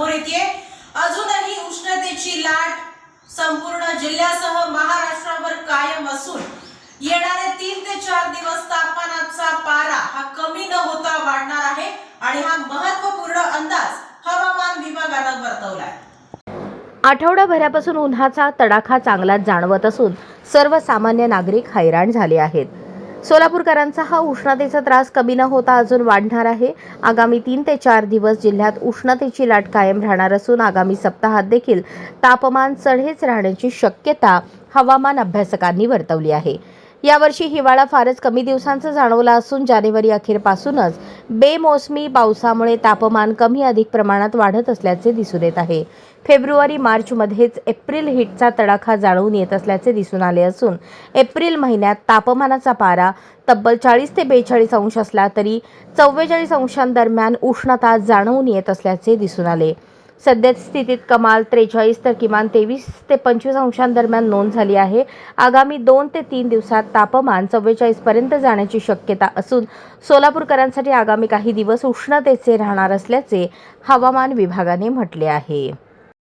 समोर येते। अजूनही उष्णतेची लाट संपूर्ण जिल्ह्यासह महाराष्ट्रावर कायम असून येणारे 3 ते 4 दिवस तापमानाचा पारा हा कमी न होता वाढणार आहे आणि हा महत्त्वपूर्ण अंदाज हवामान विभागानं वर्तवलाय। आठवडाभरापासून उन्हाचा तडाखा चांगलाच जाणवत असून सर्वसामान्य नागरिक हैराण झाले आहेत। सोलापूरकरांचा हा उष्णतेचा त्रास कमी न होता अजून वाढणार आहे। आगामी 3 ते 4 दिवस जिल्ह्यात उष्णतेची लाट कायम राहणार असून आगामी सप्ताहात देखील तापमान चढेच राहण्याची शक्यता हवामान अभ्यासकांनी वर्तवली आहे। यावर्षी हिवाळा फारच कमी दिवसांचा जाणवला असून जानेवारी अखेरपासूनच बेमोसमी पावसामुळे तापमान कमी अधिक प्रमाणात वाढत असल्याचे दिसून येत आहे। फेब्रुवारी मार्चमध्येच एप्रिल हीटचा तडाखा जाणवून येत असल्याचे दिसून आले असून एप्रिल महिन्यात तापमानाचा पारा तब्बल 40 ते 42 अंश असला तरी 44 अंशांदरम्यान उष्णता जाणवून येत असल्याचे दिसून आले। सध्याच्या स्थितीत कमाल 43 तर किमान 23 ते 25 अंशांदरम्यान नोंद झाली आहे। आगामी 2 ते 3 दिवसात तापमान 44 पर्यंत जाण्याची शक्यता असून सोलापूरकरांसाठी आगामी काही दिवस उष्णतेचे राहणार असल्याचे हवामान विभागाने म्हटले आहे।